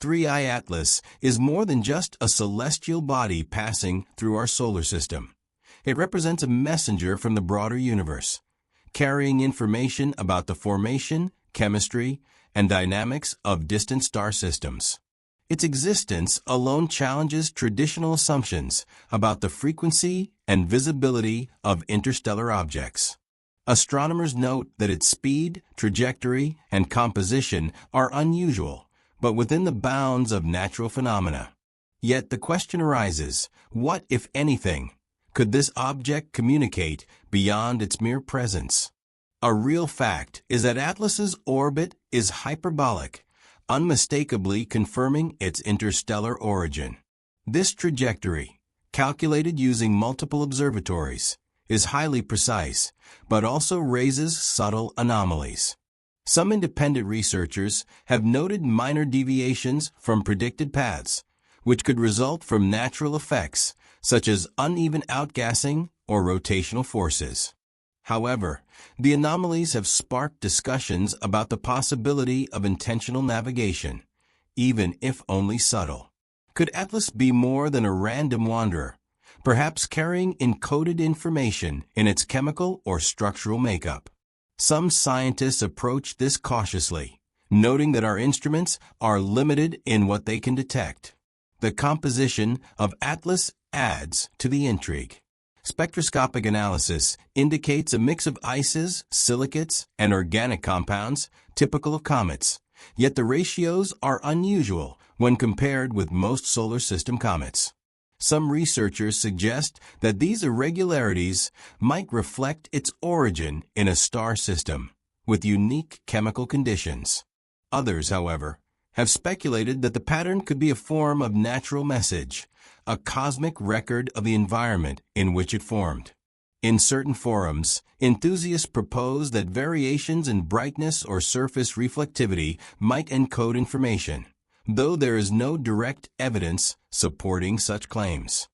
3I Atlas is more than just a celestial body passing through our solar system. It represents a messenger from the broader universe, carrying information about the formation, chemistry, and dynamics of distant star systems. Its existence alone challenges traditional assumptions about the frequency and visibility of interstellar objects. Astronomers note that its speed, trajectory, and composition are unusual, but within the bounds of natural phenomena. Yet the question arises, what, if anything, could this object communicate beyond its mere presence? A real fact is that Atlas's orbit is hyperbolic, unmistakably confirming its interstellar origin. This trajectory, calculated using multiple observatories, is highly precise, but also raises subtle anomalies. Some independent researchers have noted minor deviations from predicted paths, which could result from natural effects such as uneven outgassing or rotational forces. However, the anomalies have sparked discussions about the possibility of intentional navigation, even if only subtle. Could Atlas be more than a random wanderer, perhaps carrying encoded information in its chemical or structural makeup? Some scientists approach this cautiously, noting that our instruments are limited in what they can detect. The composition of Atlas adds to the intrigue. Spectroscopic analysis indicates a mix of ices, silicates, and organic compounds typical of comets, yet the ratios are unusual when compared with most solar system comets. Some researchers suggest that these irregularities might reflect its origin in a star system with unique chemical conditions. Others, however, have speculated that the pattern could be a form of natural message, a cosmic record of the environment in which it formed. In certain forums, enthusiasts propose that variations in brightness or surface reflectivity might encode information, though there is no direct evidence supporting such claims.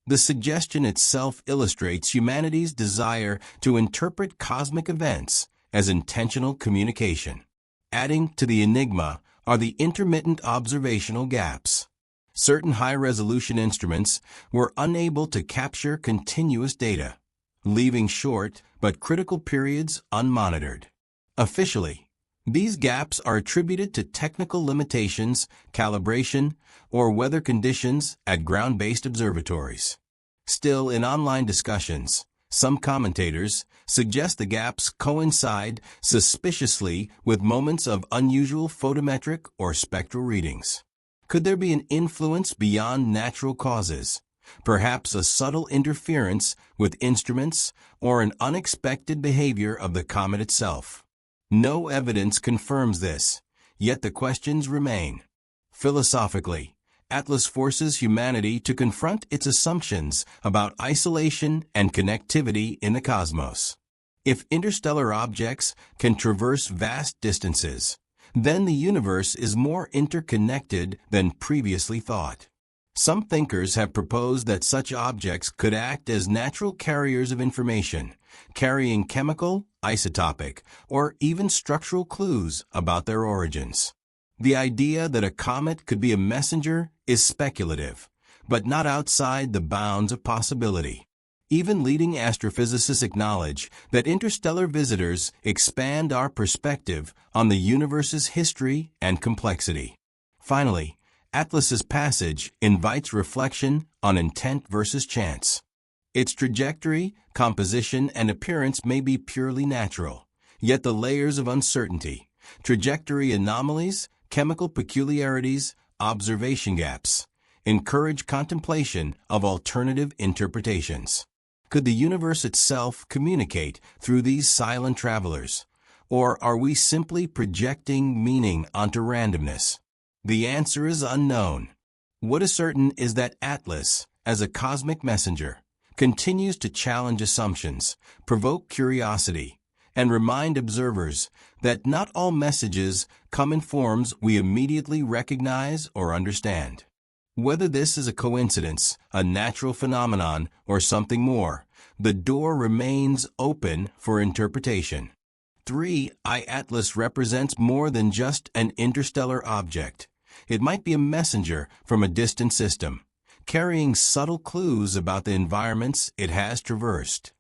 The suggestion itself illustrates humanity's desire to interpret cosmic events as intentional communication. Adding to the enigma are the intermittent observational gaps. Certain high-resolution instruments were unable to capture continuous data, leaving short but critical periods unmonitored. Officially, these gaps are attributed to technical limitations, calibration, or weather conditions at ground-based observatories. Still, in online discussions, some commentators suggest the gaps coincide suspiciously with moments of unusual photometric or spectral readings. Could there be an influence beyond natural causes, perhaps a subtle interference with instruments or an unexpected behavior of the comet itself? No evidence confirms this, yet the questions remain. Philosophically, Atlas forces humanity to confront its assumptions about isolation and connectivity in the cosmos. If interstellar objects can traverse vast distances, then the universe is more interconnected than previously thought. Some thinkers have proposed that such objects could act as natural carriers of information, carrying chemical, isotopic, or even structural clues about their origins. The idea that a comet could be a messenger is speculative, but not outside the bounds of possibility. Even leading astrophysicists acknowledge that interstellar visitors expand our perspective on the universe's history and complexity. Finally, Atlas's passage invites reflection on intent versus chance. Its trajectory, composition, and appearance may be purely natural, yet the layers of uncertainty, trajectory anomalies, chemical peculiarities, observation gaps, encourage contemplation of alternative interpretations. Could the universe itself communicate through these silent travelers, or are we simply projecting meaning onto randomness? The answer is unknown. What is certain is that Atlas, as a cosmic messenger, continues to challenge assumptions, provoke curiosity, and remind observers that not all messages come in forms we immediately recognize or understand. Whether this is a coincidence, a natural phenomenon, or something more, the door remains open for interpretation. 3I Atlas represents more than just an interstellar object. It might be a messenger from a distant system, carrying subtle clues about the environments it has traversed.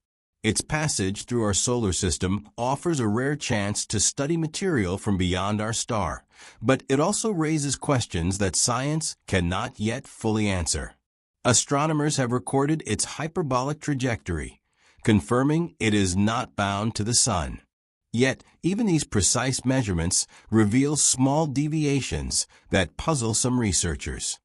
Its passage through our solar system offers a rare chance to study material from beyond our star, but it also raises questions that science cannot yet fully answer. Astronomers have recorded its hyperbolic trajectory, confirming it is not bound to the Sun. Yet, even these precise measurements reveal small deviations that puzzle some researchers.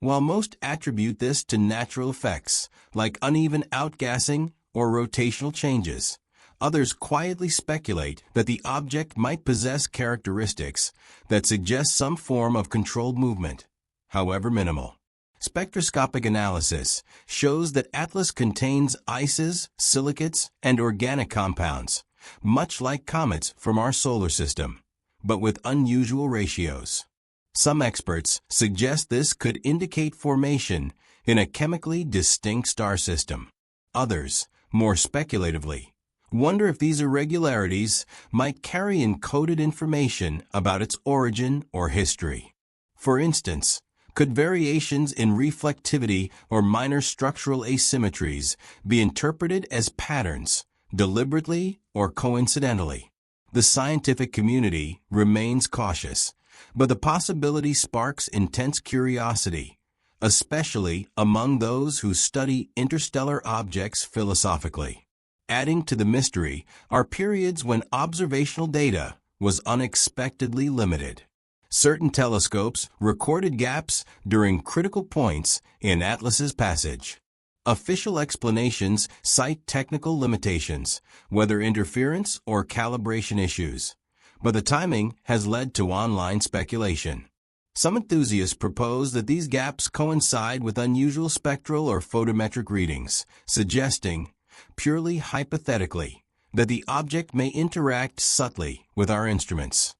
While most attribute this to natural effects, like uneven outgassing or rotational changes, others quietly speculate that the object might possess characteristics that suggest some form of controlled movement, however minimal. Spectroscopic analysis shows that Atlas contains ices, silicates, and organic compounds, much like comets from our solar system, but with unusual ratios. Some experts suggest this could indicate formation in a chemically distinct star system. Others, more speculatively, wonder if these irregularities might carry encoded information about its origin or history. For instance, could variations in reflectivity or minor structural asymmetries be interpreted as patterns, deliberately or coincidentally? The scientific community remains cautious, but the possibility sparks intense curiosity, especially among those who study interstellar objects philosophically. Adding to the mystery are periods when observational data was unexpectedly limited. Certain telescopes recorded gaps during critical points in Atlas's passage. Official explanations cite technical limitations, weather interference or calibration issues, but the timing has led to online speculation. Some enthusiasts propose that these gaps coincide with unusual spectral or photometric readings, suggesting, purely hypothetically, that the object may interact subtly with our instruments.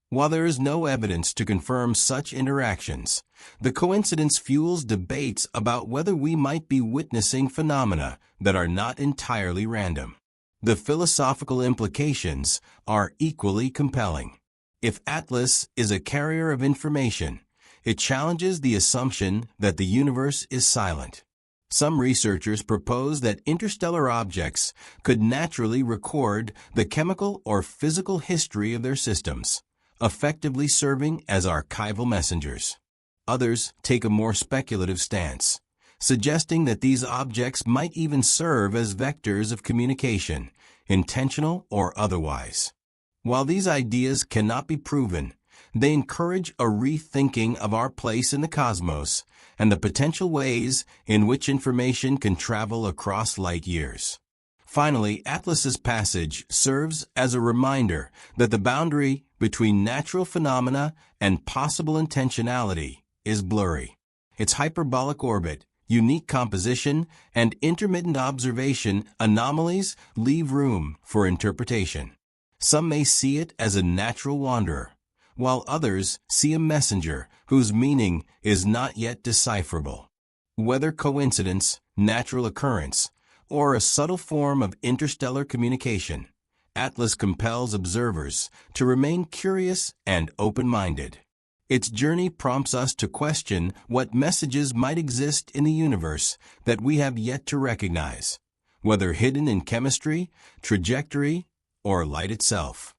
While there is no evidence to confirm such interactions, the coincidence fuels debates about whether we might be witnessing phenomena that are not entirely random. The philosophical implications are equally compelling. If Atlas is a carrier of information, it challenges the assumption that the universe is silent. Some researchers propose that interstellar objects could naturally record the chemical or physical history of their systems, effectively serving as archival messengers. Others take a more speculative stance, suggesting that these objects might even serve as vectors of communication, intentional or otherwise. While these ideas cannot be proven, they encourage a rethinking of our place in the cosmos and the potential ways in which information can travel across light years. Finally, Atlas's passage serves as a reminder that the boundary between natural phenomena and possible intentionality is blurry. Its hyperbolic orbit, unique composition, and intermittent observation anomalies leave room for interpretation. Some may see it as a natural wanderer, while others see a messenger whose meaning is not yet decipherable. Whether coincidence, natural occurrence, or a subtle form of interstellar communication, Atlas compels observers to remain curious and open-minded. Its journey prompts us to question what messages might exist in the universe that we have yet to recognize, whether hidden in chemistry, trajectory, or light itself.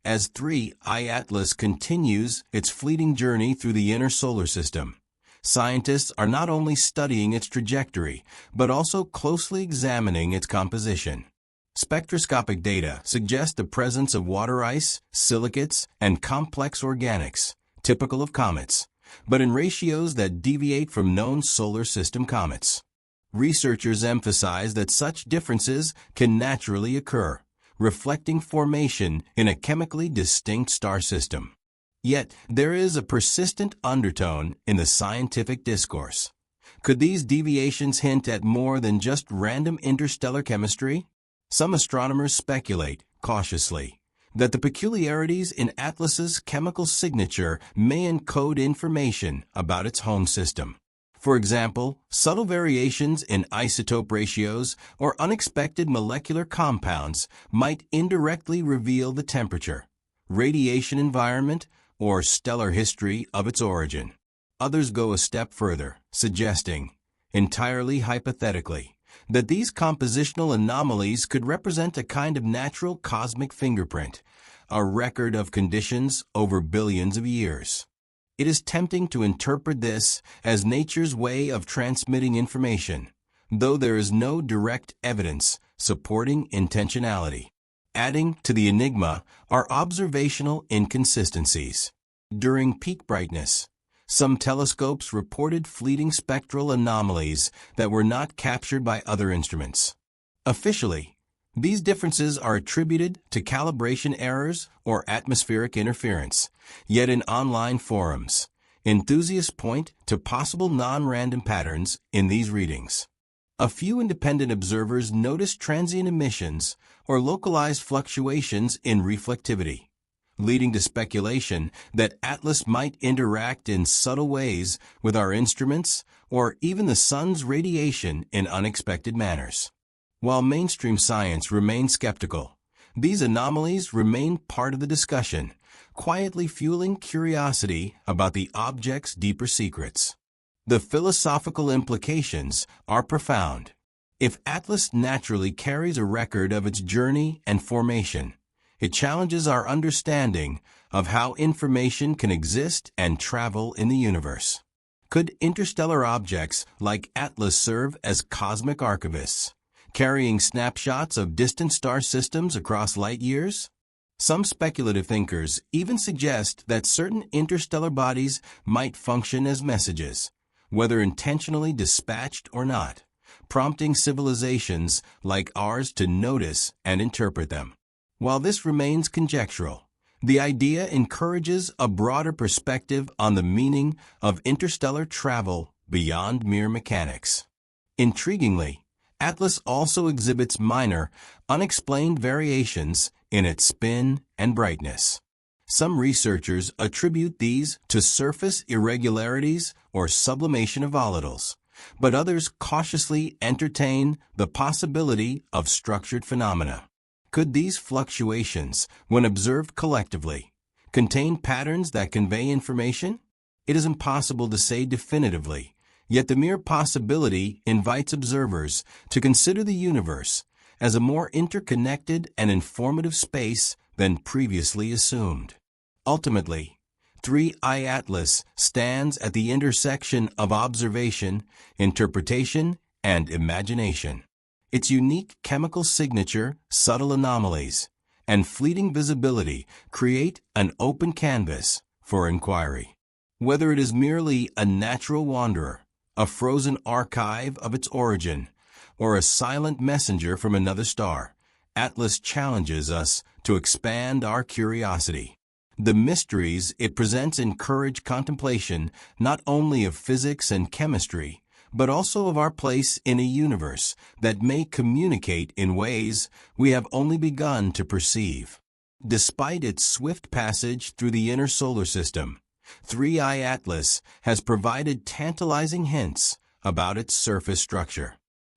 As 3I Atlas continues its fleeting journey through the inner solar system, scientists are not only studying its trajectory, but also closely examining its composition. Spectroscopic data suggest the presence of water ice, silicates, and complex organics, typical of comets, but in ratios that deviate from known solar system comets. Researchers emphasize that such differences can naturally occur, reflecting formation in a chemically distinct star system. Yet, there is a persistent undertone in the scientific discourse. Could these deviations hint at more than just random interstellar chemistry? Some astronomers speculate, cautiously, that the peculiarities in Atlas's chemical signature may encode information about its home system. For example, subtle variations in isotope ratios or unexpected molecular compounds might indirectly reveal the temperature, radiation environment, or stellar history of its origin. Others go a step further, suggesting, entirely hypothetically, that these compositional anomalies could represent a kind of natural cosmic fingerprint, a record of conditions over billions of years. It is tempting to interpret this as nature's way of transmitting information, though there is no direct evidence supporting intentionality. Adding to the enigma are observational inconsistencies. During peak brightness, some telescopes reported fleeting spectral anomalies that were not captured by other instruments. Officially, these differences are attributed to calibration errors or atmospheric interference, yet in online forums, enthusiasts point to possible non-random patterns in these readings. A few independent observers noticed transient emissions or localized fluctuations in reflectivity, leading to speculation that ATLAS might interact in subtle ways with our instruments or even the sun's radiation in unexpected manners. While mainstream science remains skeptical, these anomalies remain part of the discussion, quietly fueling curiosity about the object's deeper secrets. The philosophical implications are profound. If ATLAS naturally carries a record of its journey and formation, it challenges our understanding of how information can exist and travel in the universe. Could interstellar objects like ATLAS serve as cosmic archivists, carrying snapshots of distant star systems across light years? Some speculative thinkers even suggest that certain interstellar bodies might function as messages, whether intentionally dispatched or not, prompting civilizations like ours to notice and interpret them. While this remains conjectural, the idea encourages a broader perspective on the meaning of interstellar travel beyond mere mechanics. Intriguingly, ATLAS also exhibits minor, unexplained variations in its spin and brightness. Some researchers attribute these to surface irregularities or sublimation of volatiles, but others cautiously entertain the possibility of structured phenomena. Could these fluctuations, when observed collectively, contain patterns that convey information? It is impossible to say definitively, yet the mere possibility invites observers to consider the universe as a more interconnected and informative space than previously assumed. Ultimately, 3I Atlas stands at the intersection of observation, interpretation, and imagination. Its unique chemical signature, subtle anomalies, and fleeting visibility create an open canvas for inquiry. Whether it is merely a natural wanderer, a frozen archive of its origin, or a silent messenger from another star, ATLAS challenges us to expand our curiosity. The mysteries it presents encourage contemplation not only of physics and chemistry, but also of our place in a universe that may communicate in ways we have only begun to perceive. Despite its swift passage through the inner solar system, 3I Atlas has provided tantalizing hints about its surface structure.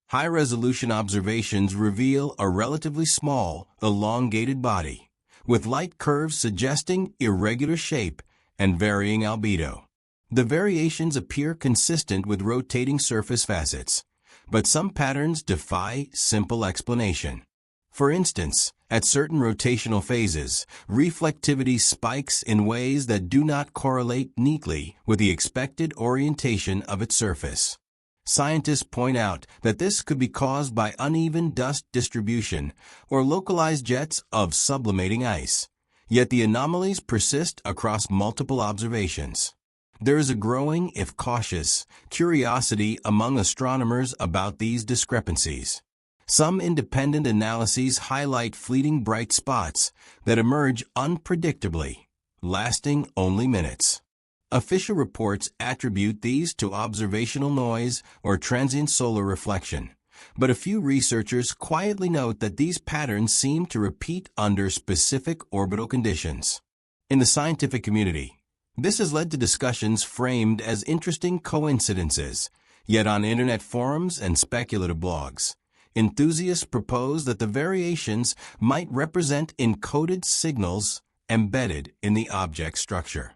High-resolution observations reveal a relatively small, elongated body, with light curves suggesting irregular shape and varying albedo. The variations appear consistent with rotating surface facets, but some patterns defy simple explanation. For instance, at certain rotational phases, reflectivity spikes in ways that do not correlate neatly with the expected orientation of its surface. Scientists point out that this could be caused by uneven dust distribution or localized jets of sublimating ice, yet the anomalies persist across multiple observations. There is a growing, if cautious, curiosity among astronomers about these discrepancies. Some independent analyses highlight fleeting bright spots that emerge unpredictably, lasting only minutes. Official reports attribute these to observational noise or transient solar reflection, but a few researchers quietly note that these patterns seem to repeat under specific orbital conditions. In the scientific community, this has led to discussions framed as interesting coincidences, yet on internet forums and speculative blogs, enthusiasts propose that the variations might represent encoded signals embedded in the object structure.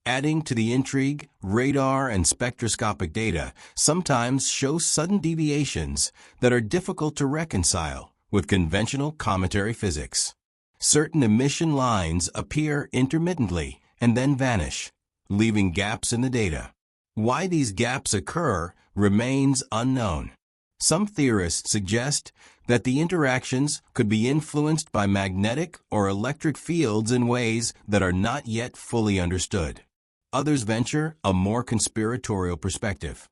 Adding to the intrigue, radar and spectroscopic data sometimes show sudden deviations that are difficult to reconcile with conventional cometary physics. Certain emission lines appear intermittently and then vanish, leaving gaps in the data. Why these gaps occur remains unknown. Some theorists suggest that the interactions could be influenced by magnetic or electric fields in ways that are not yet fully understood. Others venture a more conspiratorial perspective.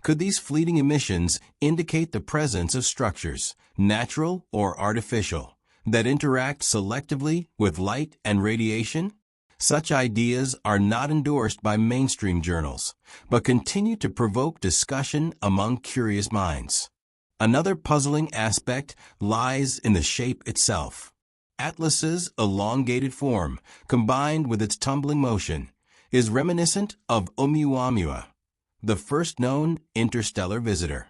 Could these fleeting emissions indicate the presence of structures, natural or artificial, that interact selectively with light and radiation? Such ideas are not endorsed by mainstream journals, but continue to provoke discussion among curious minds. Another puzzling aspect lies in the shape itself. Atlas's elongated form, combined with its tumbling motion, is reminiscent of Oumuamua, the first known interstellar visitor.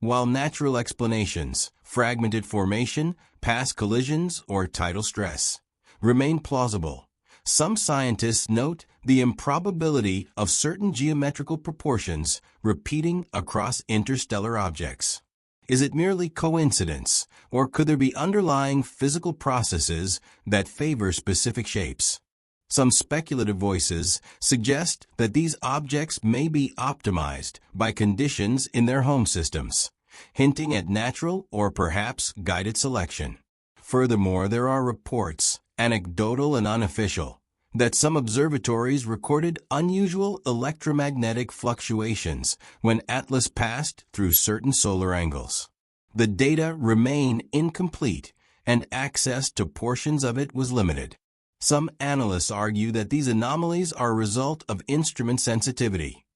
While natural explanations, fragmented formation, past collisions, or tidal stress, remain plausible, some scientists note the improbability of certain geometrical proportions repeating across interstellar objects. Is it merely coincidence, or could there be underlying physical processes that favor specific shapes? Some speculative voices suggest that these objects may be optimized by conditions in their home systems, hinting at natural or perhaps guided selection. Furthermore, there are reports, anecdotal and unofficial, that some observatories recorded unusual electromagnetic fluctuations when Atlas passed through certain solar angles. The data remain incomplete, and access to portions of it was limited. Some analysts argue that these anomalies are a result of instrument sensitivity.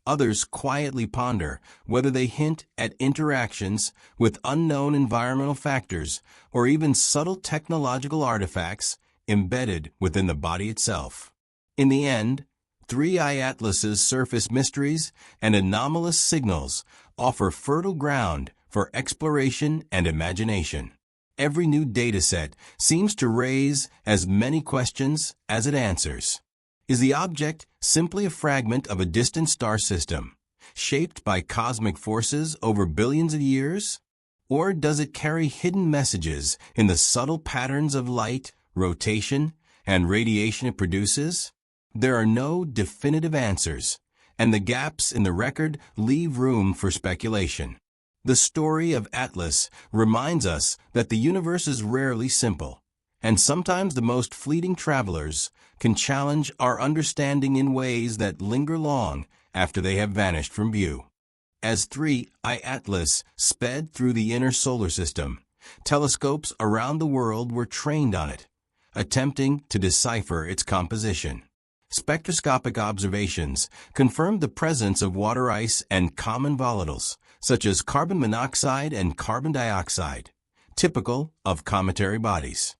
Others quietly ponder whether they hint at interactions with unknown environmental factors or even subtle technological artifacts embedded within the body itself. In the end, 3I Atlas's surface mysteries and anomalous signals offer fertile ground for exploration and imagination. Every new dataset seems to raise as many questions as it answers. Is the object simply a fragment of a distant star system, shaped by cosmic forces over billions of years? Or does it carry hidden messages in the subtle patterns of light, rotation, and radiation it produces? There are no definitive answers, and the gaps in the record leave room for speculation. The story of Atlas reminds us that the universe is rarely simple, and sometimes the most fleeting travelers can challenge our understanding in ways that linger long after they have vanished from view. As 3I Atlas sped through the inner solar system, telescopes around the world were trained on it, attempting to decipher its composition. Spectroscopic observations confirmed the presence of water ice and common volatiles, such as carbon monoxide and carbon dioxide, typical of cometary bodies.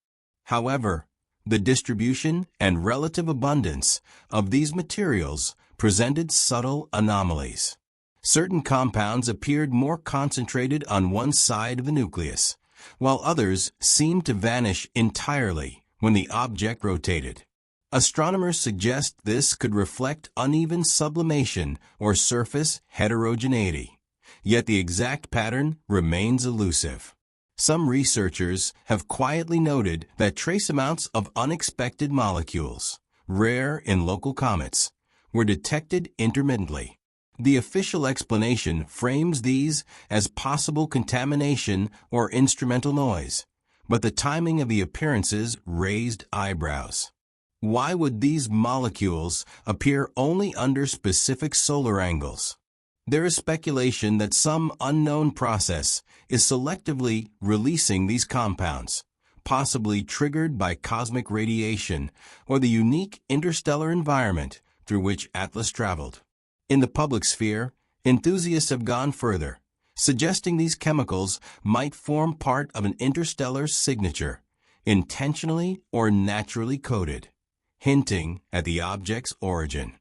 However, the distribution and relative abundance of these materials presented subtle anomalies. Certain compounds appeared more concentrated on one side of the nucleus, while others seemed to vanish entirely when the object rotated. Astronomers suggest this could reflect uneven sublimation or surface heterogeneity, yet the exact pattern remains elusive. Some researchers have quietly noted that trace amounts of unexpected molecules, rare in local comets, were detected intermittently. The official explanation frames these as possible contamination or instrumental noise, but the timing of the appearances raised eyebrows. Why would these molecules appear only under specific solar angles? There is speculation that some unknown process is selectively releasing these compounds, possibly triggered by cosmic radiation or the unique interstellar environment through which Atlas traveled. In the public sphere, enthusiasts have gone further, suggesting these chemicals might form part of an interstellar signature, intentionally or naturally coded, hinting at the object's origin.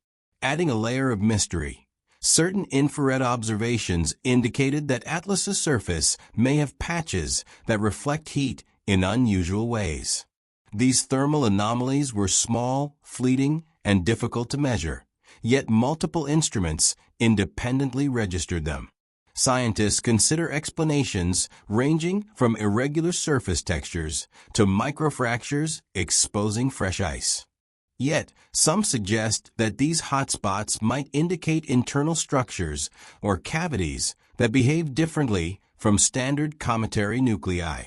Adding a layer of mystery, certain infrared observations indicated that Atlas's surface may have patches that reflect heat in unusual ways. These thermal anomalies were small, fleeting, and difficult to measure, yet multiple instruments independently registered them. Scientists consider explanations ranging from irregular surface textures to microfractures exposing fresh ice. Yet, some suggest that these hotspots might indicate internal structures or cavities that behave differently from standard cometary nuclei.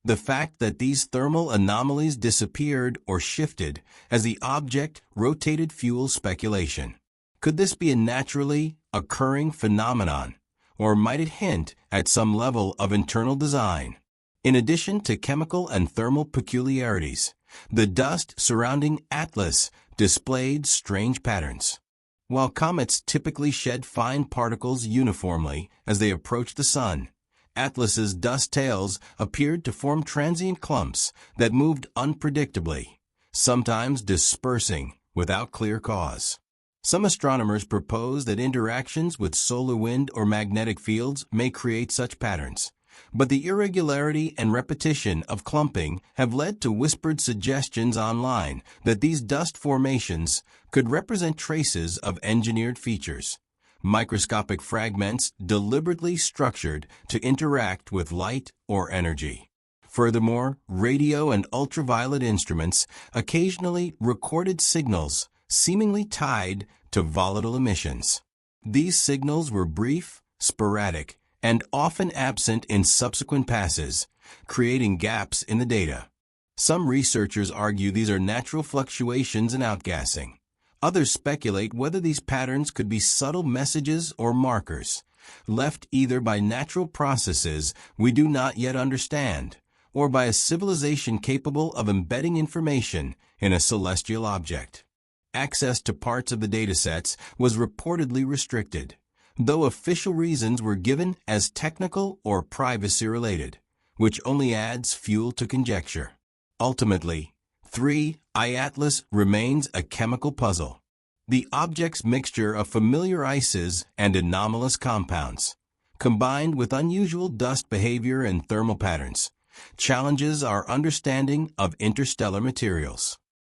The fact that these thermal anomalies disappeared or shifted as the object rotated fuels speculation. Could this be a naturally occurring phenomenon, or might it hint at some level of internal design? In addition to chemical and thermal peculiarities, the dust surrounding Atlas displayed strange patterns. While comets typically shed fine particles uniformly as they approach the sun, Atlas's dust tails appeared to form transient clumps that moved unpredictably, sometimes dispersing without clear cause. Some astronomers propose that interactions with solar wind or magnetic fields may create such patterns, but the irregularity and repetition of clumping have led to whispered suggestions online that these dust formations could represent traces of engineered features, microscopic fragments deliberately structured to interact with light or energy. Furthermore, radio and ultraviolet instruments occasionally recorded signals seemingly tied to volatile emissions. These signals were brief, sporadic, and often absent in subsequent passes, creating gaps in the data. Some researchers argue these are natural fluctuations in outgassing. Others speculate whether these patterns could be subtle messages or markers, left either by natural processes we do not yet understand, or by a civilization capable of embedding information in a celestial object. Access to parts of the datasets was reportedly restricted, though official reasons were given as technical or privacy-related, which only adds fuel to conjecture. Ultimately, 3I Atlas remains a chemical puzzle. The object's mixture of familiar ices and anomalous compounds, combined with unusual dust behavior and thermal patterns, challenges our understanding of interstellar materials.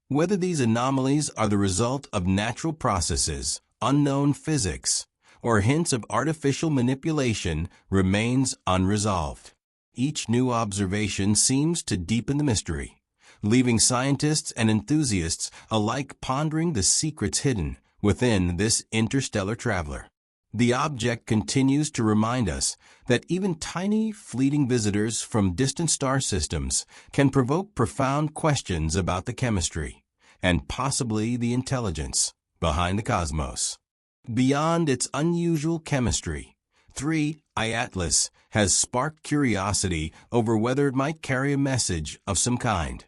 Whether these anomalies are the result of natural processes, unknown physics, or hints of artificial manipulation remains unresolved. Each new observation seems to deepen the mystery, leaving scientists and enthusiasts alike pondering the secrets hidden within this interstellar traveler. The object continues to remind us that even tiny, fleeting visitors from distant star systems can provoke profound questions about the chemistry and possibly the intelligence behind the cosmos. Beyond its unusual chemistry, 3I Atlas has sparked curiosity over whether it might carry a message of some kind.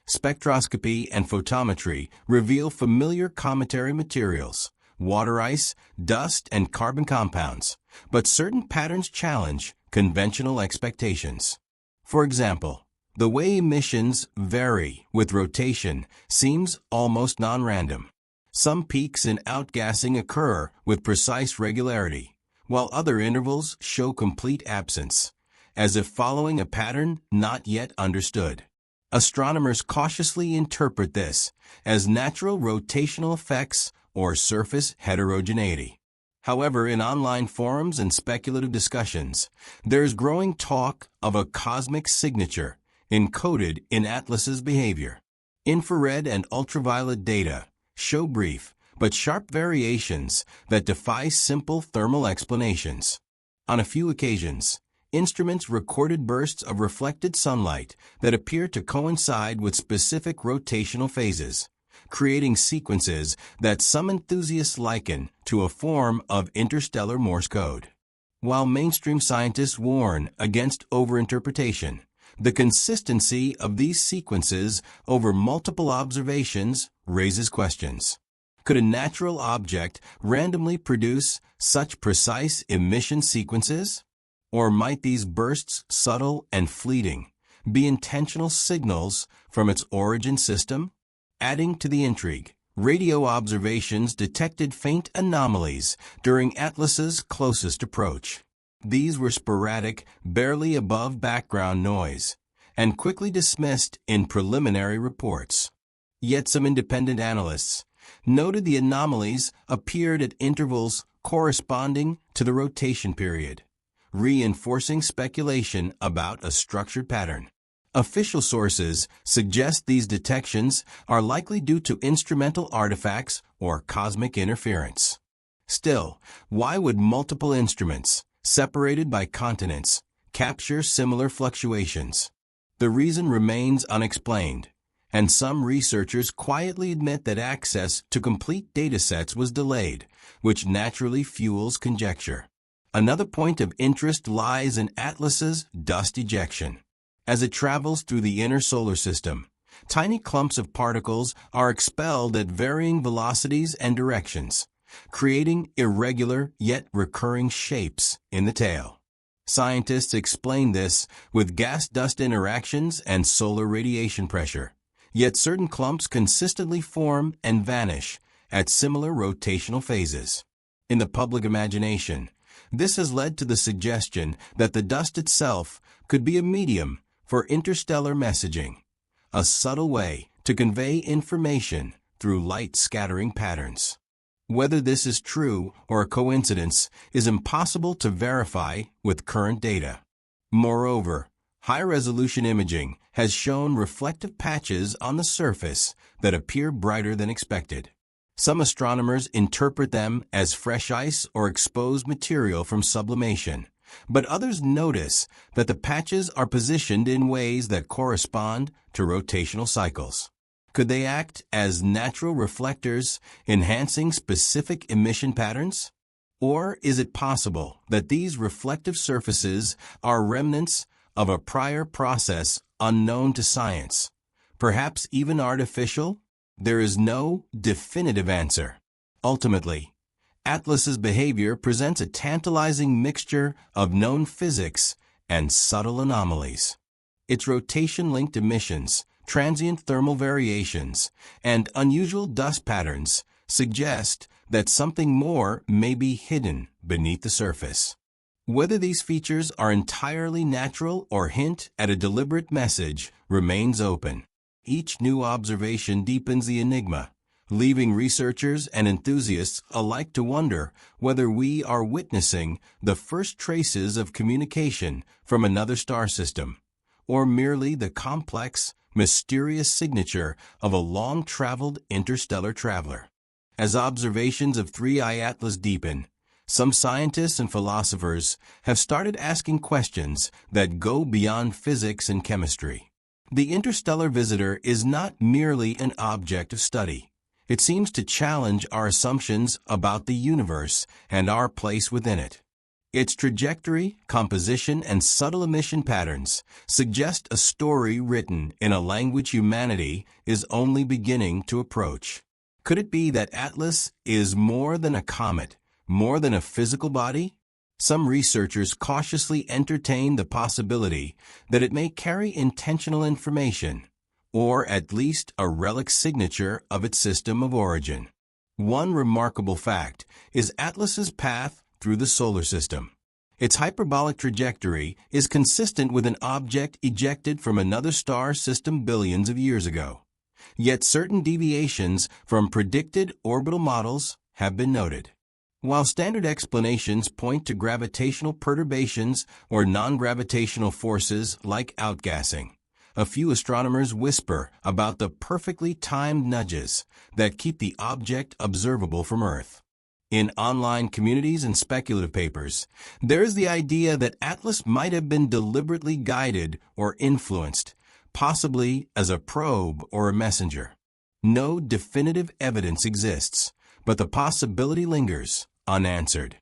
Spectroscopy and photometry reveal familiar cometary materials, water ice, dust, and carbon compounds, but certain patterns challenge conventional expectations. For example, the way emissions vary with rotation seems almost non-random. Some peaks in outgassing occur with precise regularity, while other intervals show complete absence, as if following a pattern not yet understood. Astronomers cautiously interpret this as natural rotational effects or surface heterogeneity. However, in online forums and speculative discussions, there is growing talk of a cosmic signature encoded in Atlas's behavior. Infrared and ultraviolet data show brief but sharp variations that defy simple thermal explanations. On a few occasions, instruments recorded bursts of reflected sunlight that appear to coincide with specific rotational phases, creating sequences that some enthusiasts liken to a form of interstellar Morse code. While mainstream scientists warn against overinterpretation, the consistency of these sequences over multiple observations raises questions. Could a natural object randomly produce such precise emission sequences? Or might these bursts, subtle and fleeting, be intentional signals from its origin system? Adding to the intrigue, radio observations detected faint anomalies during Atlas's closest approach. These were sporadic, barely above background noise, and quickly dismissed in preliminary reports. Yet some independent analysts noted the anomalies appeared at intervals corresponding to the rotation period, reinforcing speculation about a structured pattern. Official sources suggest these detections are likely due to instrumental artifacts or cosmic interference. Still, why would multiple instruments, separated by continents, capture similar fluctuations? The reason remains unexplained, and some researchers quietly admit that access to complete datasets was delayed, which naturally fuels conjecture. Another point of interest lies in Atlas's dust ejection. As it travels through the inner solar system, tiny clumps of particles are expelled at varying velocities and directions, creating irregular yet recurring shapes in the tail. Scientists explain this with gas-dust interactions and solar radiation pressure, yet certain clumps consistently form and vanish at similar rotational phases. In the public imagination, this has led to the suggestion that the dust itself could be a medium for interstellar messaging, a subtle way to convey information through light-scattering patterns. Whether this is true or a coincidence is impossible to verify with current data. Moreover, high-resolution imaging has shown reflective patches on the surface that appear brighter than expected. Some astronomers interpret them as fresh ice or exposed material from sublimation, but others notice that the patches are positioned in ways that correspond to rotational cycles. Could they act as natural reflectors, enhancing specific emission patterns? Or is it possible that these reflective surfaces are remnants of a prior process unknown to science, perhaps even artificial? There is no definitive answer. Ultimately, Atlas's behavior presents a tantalizing mixture of known physics and subtle anomalies. Its rotation-linked emissions, transient thermal variations, and unusual dust patterns suggest that something more may be hidden beneath the surface. Whether these features are entirely natural or hint at a deliberate message remains open. Each new observation deepens the enigma, leaving researchers and enthusiasts alike to wonder whether we are witnessing the first traces of communication from another star system, or merely the complex, mysterious signature of a long-traveled interstellar traveler. As observations of 3I Atlas deepen, some scientists and philosophers have started asking questions that go beyond physics and chemistry. The interstellar visitor is not merely an object of study. It seems to challenge our assumptions about the universe and our place within it. Its trajectory, composition, and subtle emission patterns suggest a story written in a language humanity is only beginning to approach. Could it be that Atlas is more than a comet, more than a physical body? Some researchers cautiously entertain the possibility that it may carry intentional information, or at least a relic signature of its system of origin. One remarkable fact is Atlas's path through the solar system. Its hyperbolic trajectory is consistent with an object ejected from another star system billions of years ago. Yet certain deviations from predicted orbital models have been noted. While standard explanations point to gravitational perturbations or non-gravitational forces like outgassing, a few astronomers whisper about the perfectly timed nudges that keep the object observable from Earth. In online communities and speculative papers, there is the idea that Atlas might have been deliberately guided or influenced, possibly as a probe or a messenger. No definitive evidence exists, but the possibility lingers unanswered.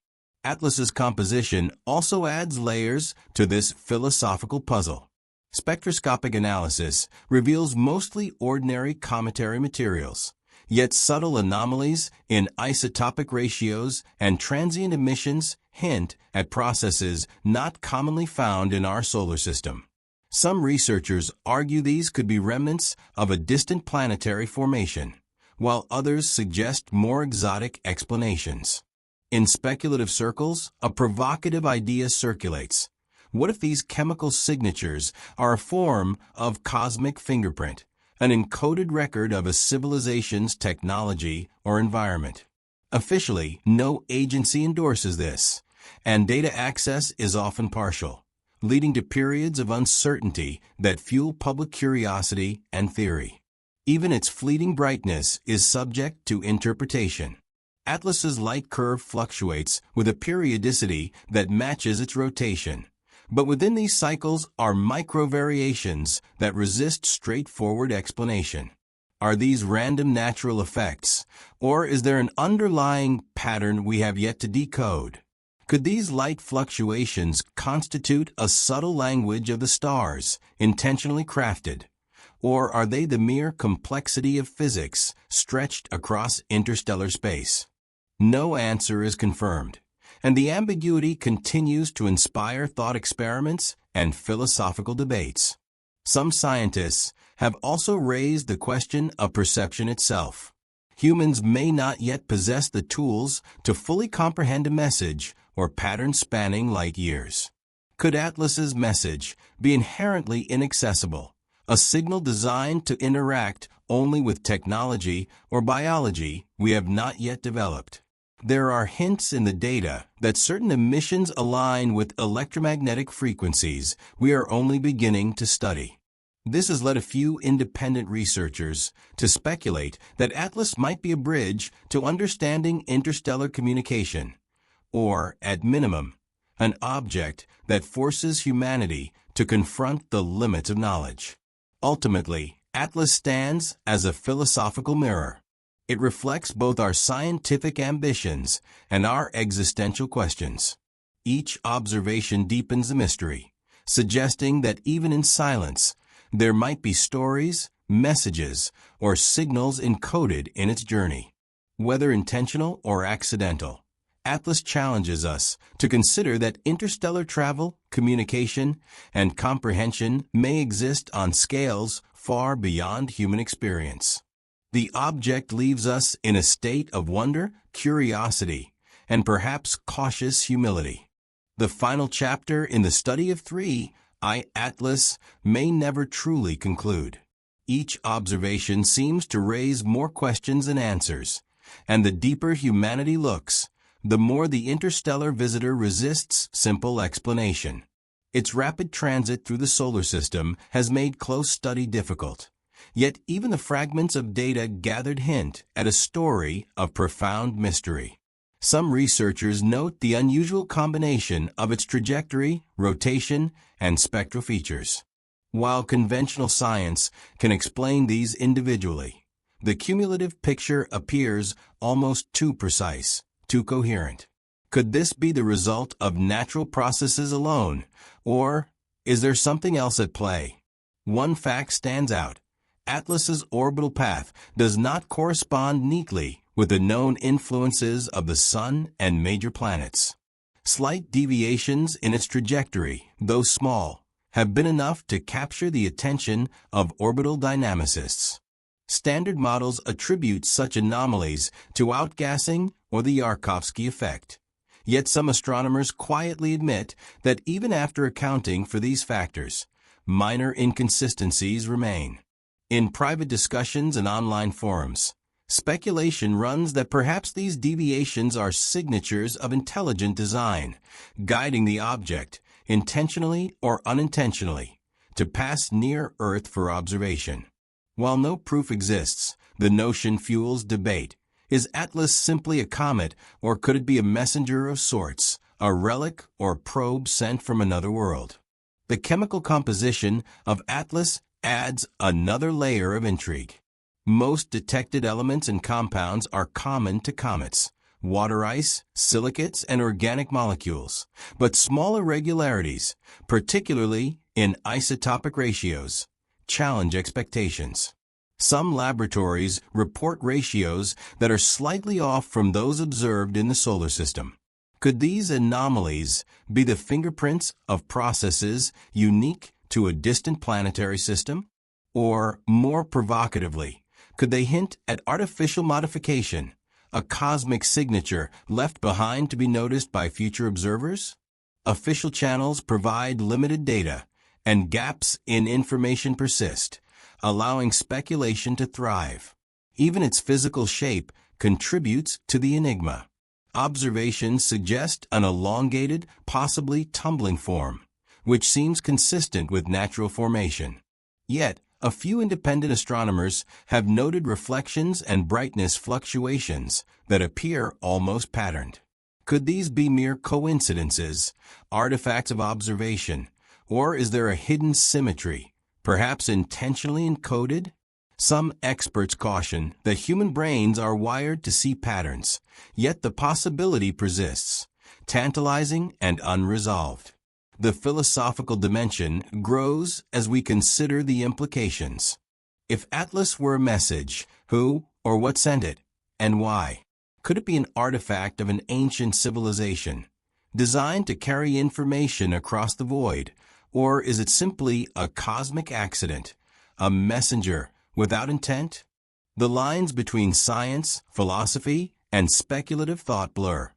Atlas's composition also adds layers to this philosophical puzzle. Spectroscopic analysis reveals mostly ordinary cometary materials, yet subtle anomalies in isotopic ratios and transient emissions hint at processes not commonly found in our solar system. Some researchers argue these could be remnants of a distant planetary formation, while others suggest more exotic explanations. In speculative circles, a provocative idea circulates. What if these chemical signatures are a form of cosmic fingerprint, an encoded record of a civilization's technology or environment. Officially, no agency endorses this, and data access is often partial, leading to periods of uncertainty that fuel public curiosity and theory. Even its fleeting brightness is subject to interpretation. Atlas's light curve fluctuates with a periodicity that matches its rotation, but within these cycles are micro-variations that resist straightforward explanation. Are these random natural effects, or is there an underlying pattern we have yet to decode? Could these light fluctuations constitute a subtle language of the stars, intentionally crafted? Or are they the mere complexity of physics stretched across interstellar space? No answer is confirmed, and the ambiguity continues to inspire thought experiments and philosophical debates. Some scientists have also raised the question of perception itself. Humans may not yet possess the tools to fully comprehend a message or pattern spanning light years. Could Atlas's message be inherently inaccessible, a signal designed to interact only with technology or biology we have not yet developed? There are hints in the data that certain emissions align with electromagnetic frequencies we are only beginning to study. This has led a few independent researchers to speculate that Atlas might be a bridge to understanding interstellar communication, or, at minimum, an object that forces humanity to confront the limits of knowledge. Ultimately, Atlas stands as a philosophical mirror. It reflects both our scientific ambitions and our existential questions. Each observation deepens the mystery, suggesting that even in silence, there might be stories, messages, or signals encoded in its journey. Whether intentional or accidental, Atlas challenges us to consider that interstellar travel, communication, and comprehension may exist on scales far beyond human experience. The object leaves us in a state of wonder, curiosity, and perhaps cautious humility. The final chapter in the study of 3I Atlas may never truly conclude. Each observation seems to raise more questions than answers, and the deeper humanity looks, the more the interstellar visitor resists simple explanation. Its rapid transit through the solar system has made close study difficult. Yet even the fragments of data gathered hint at a story of profound mystery. Some researchers note the unusual combination of its trajectory, rotation, and spectral features. While conventional science can explain these individually, the cumulative picture appears almost too precise, too coherent. Could this be the result of natural processes alone, or is there something else at play? One fact stands out. Atlas's orbital path does not correspond neatly with the known influences of the Sun and major planets. Slight deviations in its trajectory, though small, have been enough to capture the attention of orbital dynamicists. Standard models attribute such anomalies to outgassing or the Yarkovsky effect. Yet some astronomers quietly admit that even after accounting for these factors, minor inconsistencies remain. In private discussions and online forums, speculation runs that perhaps these deviations are signatures of intelligent design, guiding the object, intentionally or unintentionally, to pass near Earth for observation. While no proof exists, the notion fuels debate. Is Atlas simply a comet, or could it be a messenger of sorts, a relic or probe sent from another world? The chemical composition of Atlas adds another layer of intrigue. Most detected elements and compounds are common to comets: water ice, silicates, and organic molecules, but small irregularities, particularly in isotopic ratios, challenge expectations. Some laboratories report ratios that are slightly off from those observed in the solar system. Could these anomalies be the fingerprints of processes unique to a distant planetary system? Or, more provocatively, could they hint at artificial modification, a cosmic signature left behind to be noticed by future observers? Official channels provide limited data, and gaps in information persist, allowing speculation to thrive. Even its physical shape contributes to the enigma. Observations suggest an elongated, possibly tumbling form, which seems consistent with natural formation. Yet, a few independent astronomers have noted reflections and brightness fluctuations that appear almost patterned. Could these be mere coincidences, artifacts of observation, or is there a hidden symmetry, perhaps intentionally encoded? Some experts caution that human brains are wired to see patterns, yet the possibility persists, tantalizing and unresolved. The philosophical dimension grows as we consider the implications. If Atlas were a message, who or what sent it, and why? Could it be an artifact of an ancient civilization, designed to carry information across the void, or is it simply a cosmic accident, a messenger without intent? The lines between science, philosophy, and speculative thought blur.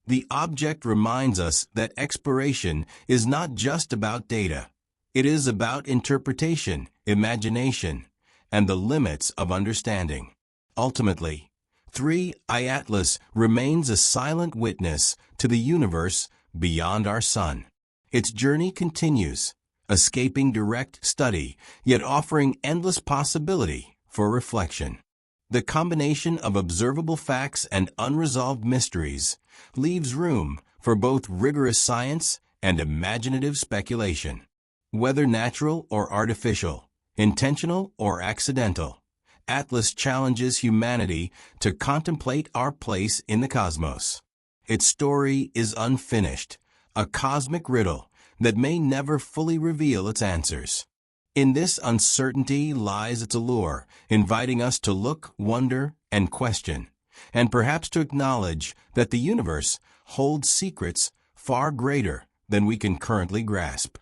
The object reminds us that exploration is not just about data. It is about interpretation, imagination, and the limits of understanding. Ultimately, 3I Atlas remains a silent witness to the universe beyond our sun. Its journey continues, escaping direct study, yet offering endless possibility for reflection. The combination of observable facts and unresolved mysteries leaves room for both rigorous science and imaginative speculation. Whether natural or artificial, intentional or accidental, Atlas challenges humanity to contemplate our place in the cosmos. Its story is unfinished, a cosmic riddle that may never fully reveal its answers. In this uncertainty lies its allure, inviting us to look, wonder, and question, and perhaps to acknowledge that the universe holds secrets far greater than we can currently grasp.